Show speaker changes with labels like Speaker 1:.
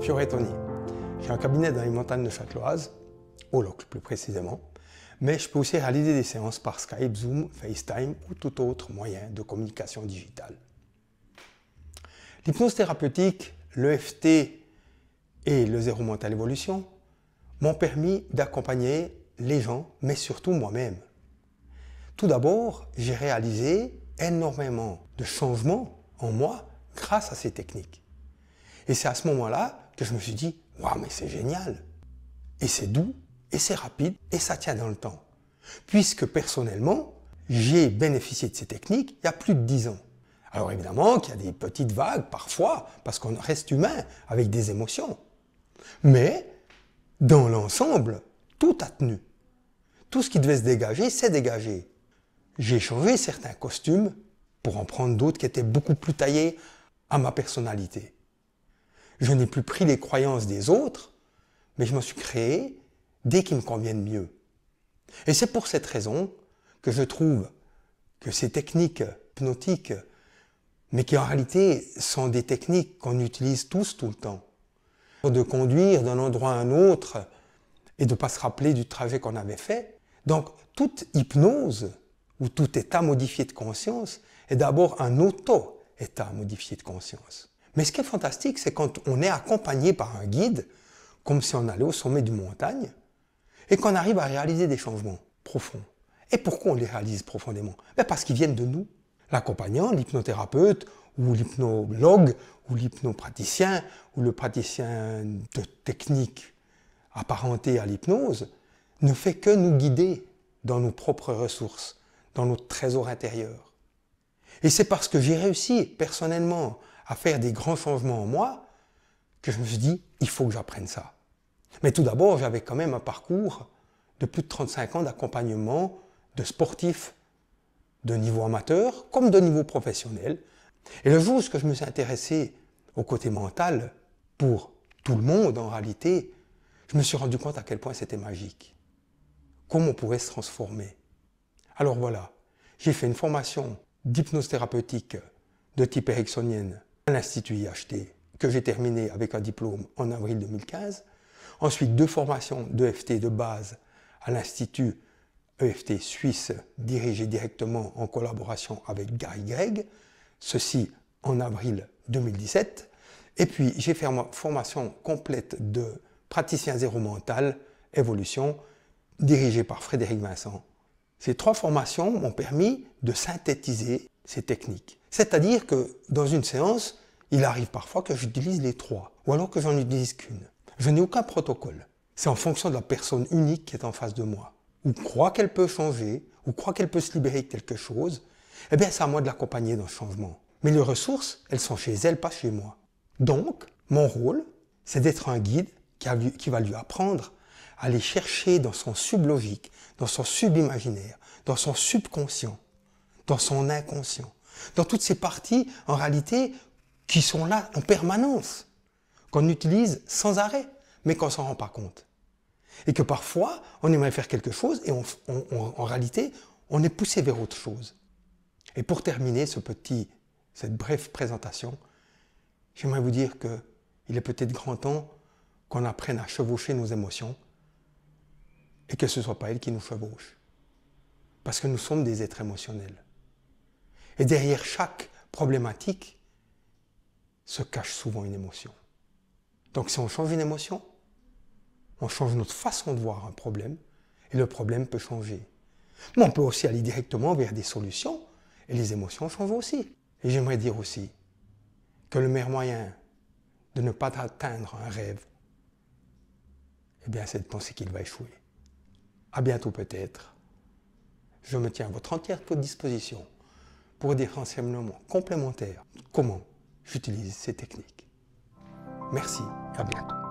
Speaker 1: Fioretoni. J'ai un cabinet dans les montagnes de Châteloise, au Locle plus précisément, mais je peux aussi réaliser des séances par Skype, Zoom, FaceTime ou tout autre moyen de communication digitale. L'hypnose thérapeutique, l'EFT et le zéro mental évolution m'ont permis d'accompagner les gens, mais surtout moi-même. Tout d'abord, j'ai réalisé énormément de changements en moi grâce à ces techniques. Et c'est à ce moment-là que je me suis dit « Waouh, mais c'est génial !» Et c'est doux, et c'est rapide, et ça tient dans le temps. Puisque personnellement, j'ai bénéficié de ces techniques il y a plus de 10 ans. Alors évidemment qu'il y a des petites vagues parfois, parce qu'on reste humain avec des émotions. Mais dans l'ensemble, tout a tenu. Tout ce qui devait se dégager, s'est dégagé. J'ai changé certains costumes pour en prendre d'autres qui étaient beaucoup plus taillés à ma personnalité. Je n'ai plus pris les croyances des autres, mais je me suis créé des qui me conviennent mieux. Et c'est pour cette raison que je trouve que ces techniques hypnotiques, mais qui en réalité sont des techniques qu'on utilise tous tout le temps, de conduire d'un endroit à un autre et de ne pas se rappeler du trajet qu'on avait fait. Donc toute hypnose ou tout état modifié de conscience est d'abord un auto-état modifié de conscience. Mais ce qui est fantastique, c'est quand on est accompagné par un guide, comme si on allait au sommet d'une montagne, et qu'on arrive à réaliser des changements profonds. Et pourquoi on les réalise profondément? Parce qu'ils viennent de nous. L'accompagnant, l'hypnothérapeute, ou l'hypnologue, ou l'hypnopraticien, ou le praticien de technique apparenté à l'hypnose, ne fait que nous guider dans nos propres ressources, dans notre trésor intérieur. Et c'est parce que j'ai réussi personnellement à faire des grands changements en moi que je me suis dit, il faut que j'apprenne ça. Mais tout d'abord, j'avais quand même un parcours de plus de 35 ans d'accompagnement de sportifs de niveau amateur comme de niveau professionnel. Et le jour où je me suis intéressé au côté mental, pour tout le monde en réalité, je me suis rendu compte à quel point c'était magique. Comment on pouvait se transformer. Alors voilà, j'ai fait une formation d'hypnose thérapeutique de type ericksonienne à l'Institut IHT, que j'ai terminé avec un diplôme en avril 2015. Ensuite, 2 formations d'EFT de base à l'Institut EFT suisse, dirigé directement en collaboration avec Gary Gregg, ceci en avril 2017. Et puis, j'ai fait ma formation complète de praticien zéro mental, évolution, dirigée par Frédéric Vincent. Ces 3 formations m'ont permis de synthétiser ces techniques. C'est-à-dire que dans une séance, il arrive parfois que j'utilise les 3, ou alors que j'en utilise qu'une. Je n'ai aucun protocole. C'est en fonction de la personne unique qui est en face de moi, ou croit qu'elle peut changer, ou croit qu'elle peut se libérer de quelque chose. Eh bien, c'est à moi de l'accompagner dans ce changement. Mais les ressources, elles sont chez elle, pas chez moi. Donc, mon rôle, c'est d'être un guide qui va lui apprendre à aller chercher dans son sublogique, dans son subimaginaire, dans son subconscient, dans son inconscient, dans toutes ces parties, en réalité, qui sont là en permanence, qu'on utilise sans arrêt, mais qu'on ne s'en rend pas compte. Et que parfois, on aimerait faire quelque chose et en réalité, on est poussé vers autre chose. Et pour terminer cette brève présentation, j'aimerais vous dire qu'il est peut-être grand temps qu'on apprenne à chevaucher nos émotions et que ce ne soit pas elles qui nous chevauchent. Parce que nous sommes des êtres émotionnels. Et derrière chaque problématique se cache souvent une émotion. Donc si on change une émotion, on change notre façon de voir un problème et le problème peut changer. Mais on peut aussi aller directement vers des solutions et les émotions changent aussi. Et j'aimerais dire aussi que le meilleur moyen de ne pas atteindre un rêve, eh bien, c'est de penser qu'il va échouer. À bientôt peut-être. Je me tiens à votre entière disposition pour des renseignements complémentaires. Comment j'utilise ces techniques. Merci et à bientôt.